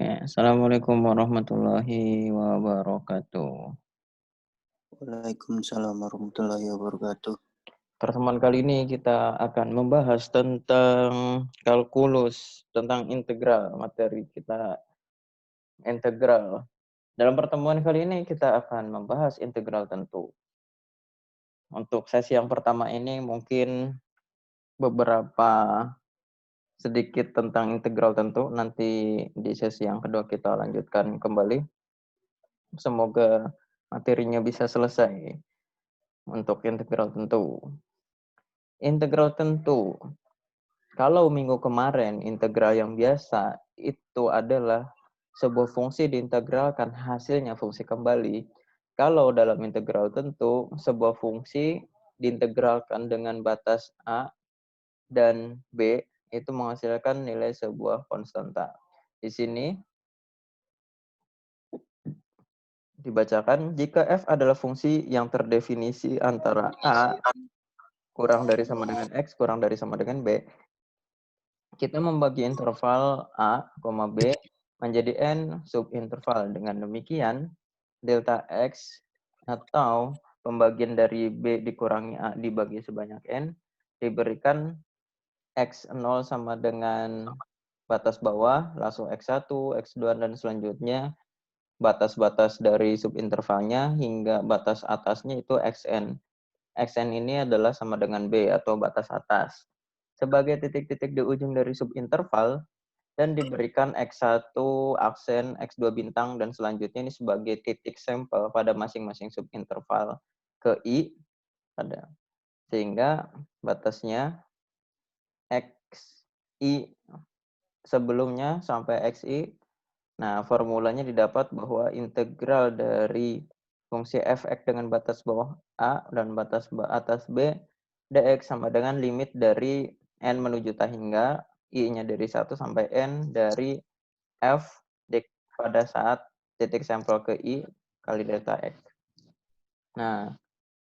Assalamualaikum warahmatullahi wabarakatuh. Waalaikumsalam warahmatullahi wabarakatuh. Pertemuan kali ini kita akan membahas tentang kalkulus, tentang integral, materi kita integral. Dalam pertemuan kali ini kita akan membahas integral tentu. Untuk sesi yang pertama ini mungkin beberapa sedikit tentang integral tentu, nanti di sesi yang kedua kita lanjutkan kembali. Semoga materinya bisa selesai untuk integral tentu. Integral tentu. Kalau minggu kemarin integral yang biasa itu adalah sebuah fungsi diintegralkan hasilnya fungsi kembali. Kalau dalam integral tentu sebuah fungsi diintegralkan dengan batas A dan B itu menghasilkan nilai sebuah konstanta. Di sini dibacakan jika f adalah fungsi yang terdefinisi antara A kurang dari sama dengan X kurang dari sama dengan B, kita membagi interval A, B menjadi n subinterval. Dengan demikian, delta X atau pembagian dari B dikurangi A dibagi sebanyak n diberikan X0 sama dengan batas bawah, langsung X1, X2, dan selanjutnya batas-batas dari subintervalnya hingga batas atasnya itu Xn. Xn ini adalah sama dengan B atau batas atas. Sebagai titik-titik di ujung dari subinterval, dan diberikan X1 aksen, X2 bintang, dan selanjutnya ini sebagai titik sampel pada masing-masing subinterval ke I, ada. Sehingga batasnya XI sebelumnya sampai XI. Nah, formulanya didapat bahwa integral dari fungsi fx dengan batas bawah A dan batas atas B dx sama dengan limit dari n menuju tak hingga I-nya dari 1 sampai n dari f pada saat titik sampel ke I kali delta x. Nah,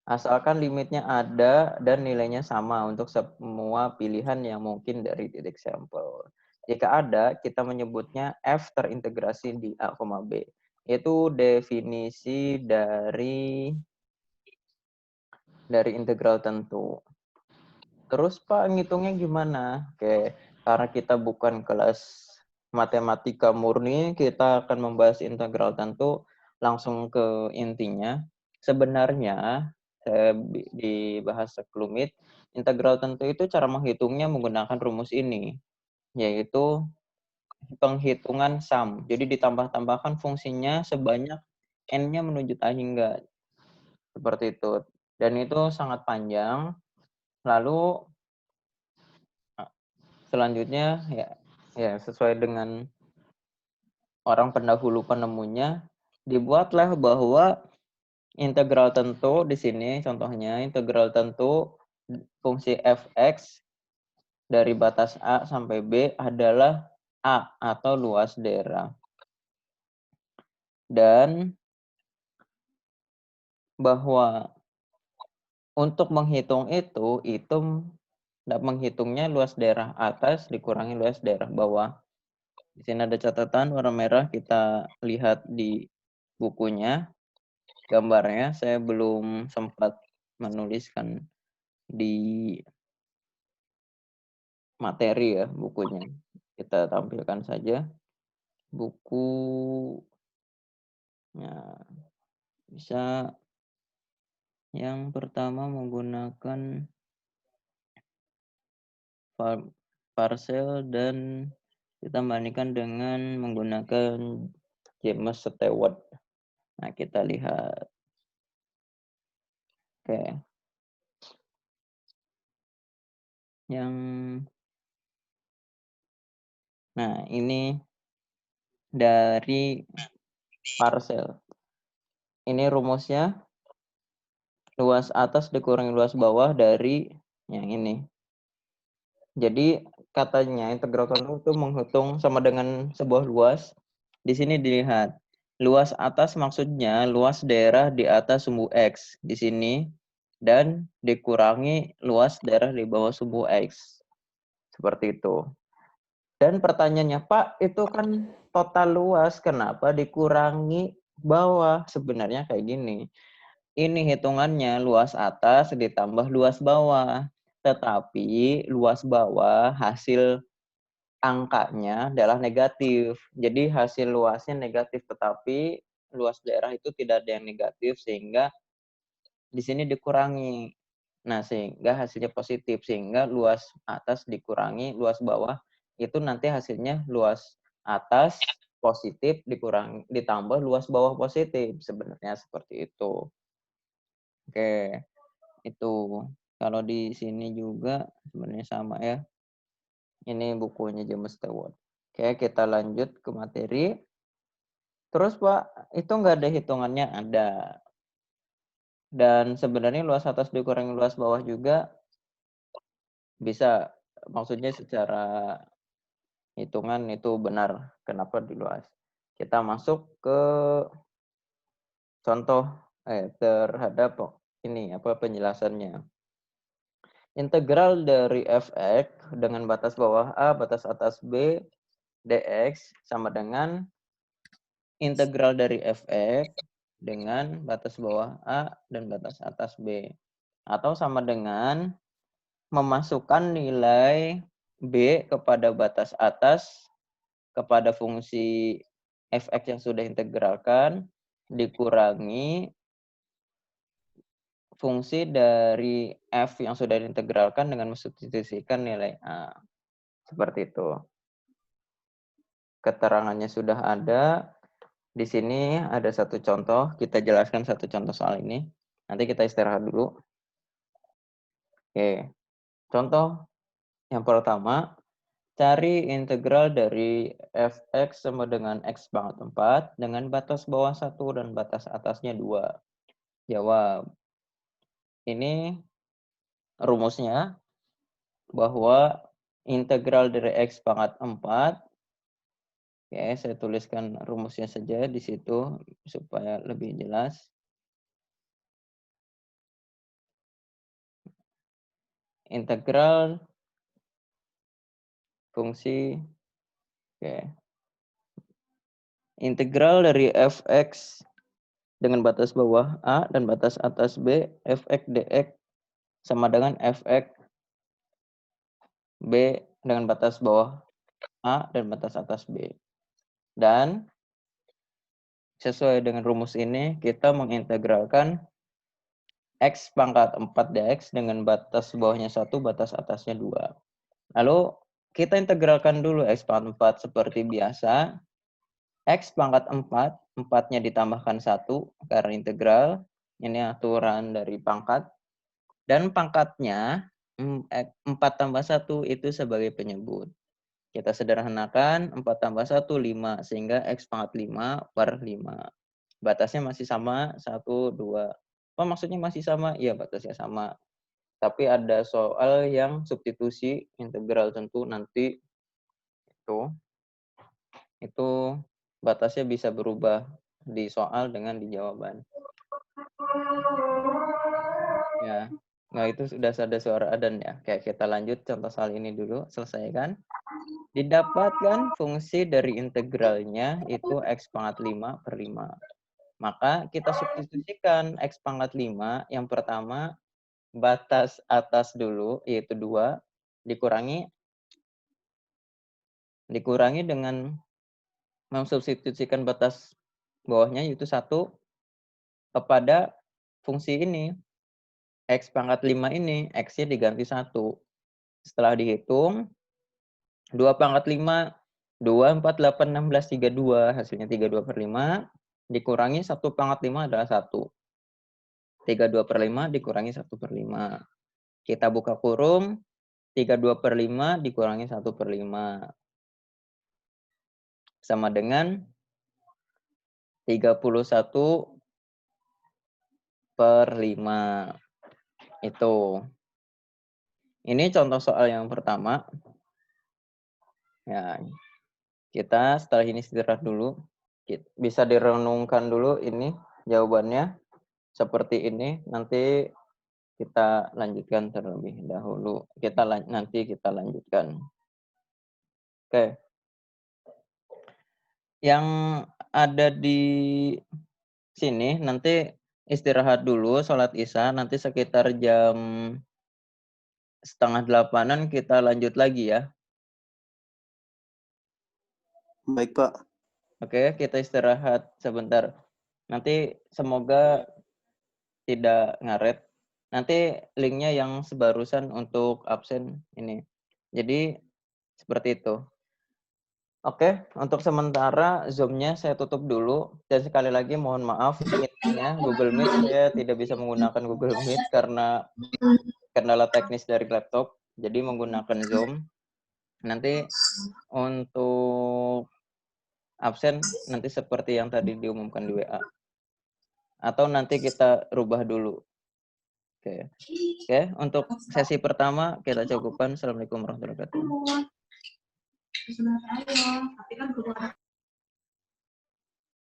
asalkan limitnya ada dan nilainya sama untuk semua pilihan yang mungkin dari titik sampel. Jika ada, kita menyebutnya f terintegrasi di A, B. Itu definisi dari integral tentu. Terus Pak, ngitungnya gimana? Oke, karena kita bukan kelas matematika murni, kita akan membahas integral tentu langsung ke intinya. Sebenarnya, saya dibahas sekelumit, integral tentu itu cara menghitungnya menggunakan rumus ini, yaitu penghitungan sum. Jadi ditambah-tambahkan fungsinya sebanyak n-nya menuju tak hingga. Seperti itu. Dan itu sangat panjang. Lalu selanjutnya ya sesuai dengan orang pendahulu penemunya, dibuatlah bahwa integral tentu di sini contohnya integral tentu fungsi fx dari batas A sampai B adalah A atau luas daerah. Dan bahwa untuk menghitung itu menghitungnya luas daerah atas dikurangi luas daerah bawah. Di sini ada catatan warna merah, kita lihat di bukunya. Gambarnya saya belum sempat menuliskan di materi ya bukunya. Kita tampilkan saja bukunya. Bisa yang pertama menggunakan parcel dan kita bandingkan dengan menggunakan James Stewart. Nah, kita lihat. Oke. Nah, ini dari parcel. Ini rumusnya luas atas dikurangi luas bawah dari yang ini. Jadi katanya integral tentu itu menghitung sama dengan sebuah luas. Di sini dilihat luas atas maksudnya luas daerah di atas sumbu X di sini dan dikurangi luas daerah di bawah sumbu X. Seperti itu. Dan pertanyaannya, Pak, itu kan total luas, kenapa dikurangi bawah? Sebenarnya kayak gini, ini hitungannya luas atas ditambah luas bawah. Tetapi luas bawah hasil angkanya adalah negatif. Jadi hasil luasnya negatif, tetapi luas daerah itu tidak ada yang negatif, sehingga di sini dikurangi. Nah, sehingga hasilnya positif, sehingga luas atas dikurangi luas bawah, itu nanti hasilnya luas atas positif dikurangi ditambah luas bawah positif, sebenarnya seperti itu. Oke, itu. Kalau di sini juga sebenarnya sama ya. Ini bukunya James Stewart. Oke, kita lanjut ke materi. Terus Pak, itu nggak ada hitungannya? Ada. Dan sebenarnya luas atas dikurangi luas bawah juga bisa. Maksudnya secara hitungan itu benar. Kenapa di luas? Kita masuk ke contoh terhadap ini penjelasannya. Integral dari fx dengan batas bawah a, batas atas b, dx sama dengan integral dari fx dengan batas bawah a dan batas atas b. Atau sama dengan memasukkan nilai b kepada batas atas kepada fungsi fx yang sudah integralkan dikurangi fungsi dari f yang sudah diintegralkan dengan mensubstitusikan nilai a. Seperti itu. Keterangannya sudah ada. Di sini ada satu contoh. Kita jelaskan satu contoh soal ini. Nanti kita istirahat dulu. Oke. Contoh yang pertama. Cari integral dari fx sama dengan x pangkat 4 dengan batas bawah 1 dan batas atasnya 2. Jawab. Ini rumusnya bahwa integral dari x pangkat 4, oke, saya tuliskan rumusnya saja di situ supaya lebih jelas. Integral fungsi, oke. Integral dari fx dengan batas bawah a dan batas atas b, fx dx sama dengan fx b dengan batas bawah a dan batas atas b. Dan sesuai dengan rumus ini, kita mengintegralkan x pangkat 4 dx dengan batas bawahnya 1, batas atasnya 2. Lalu kita integralkan dulu x pangkat 4 seperti biasa. X pangkat 4, 4-nya ditambahkan 1 karena integral. Ini aturan dari pangkat. Dan pangkatnya 4 tambah 1 itu sebagai penyebut. Kita sederhanakan, 4 tambah 1, 5. Sehingga X pangkat 5 per 5. Batasnya masih sama, 1, 2. Apa maksudnya masih sama? Iya, batasnya sama. Tapi ada soal yang substitusi integral tentu nanti itu batasnya bisa berubah di soal dengan di jawaban. Ya. Nah, itu sudah ada suara adzan ya. Kayak kita lanjut contoh soal ini dulu, selesaikan. Didapatkan fungsi dari integralnya itu x pangkat 5 per 5. Maka kita substitusikan x pangkat 5 yang pertama batas atas dulu yaitu 2 dikurangi dengan mensubstitusikan batas bawahnya yaitu 1 kepada fungsi ini. X pangkat 5 ini, X-nya diganti 1. Setelah dihitung, 2 pangkat 5, 2, 4, 8, 16, 32. Hasilnya 32 per 5. Dikurangi 1 pangkat 5 adalah 1. 32 per 5 dikurangi 1 per 5. Kita buka kurung, 32 per 5 dikurangi 1 per 5. Sama dengan 31 per 5. Itu. Ini contoh soal yang pertama. Ya, kita setelah ini istirahat dulu. Bisa direnungkan dulu ini jawabannya. Seperti ini. Nanti kita lanjutkan terlebih dahulu. Nanti kita lanjutkan. Oke. Yang ada di sini nanti istirahat dulu, sholat Isya, nanti sekitar jam 7:30 kita lanjut lagi ya. Baik, Pak. Oke, kita istirahat sebentar. Nanti semoga tidak ngaret. Nanti linknya yang sebarusan untuk absen ini. Jadi seperti itu. Oke, untuk sementara Zoom-nya saya tutup dulu. Dan sekali lagi mohon maaf, Meet-nya Google Meet saya tidak bisa menggunakan Google Meet karena kendala teknis dari laptop. Jadi menggunakan Zoom. Nanti untuk absen nanti seperti yang tadi diumumkan di WA. Atau nanti kita rubah dulu. Oke. Oke, untuk sesi pertama kita cukupkan. Assalamualaikum warahmatullahi wabarakatuh.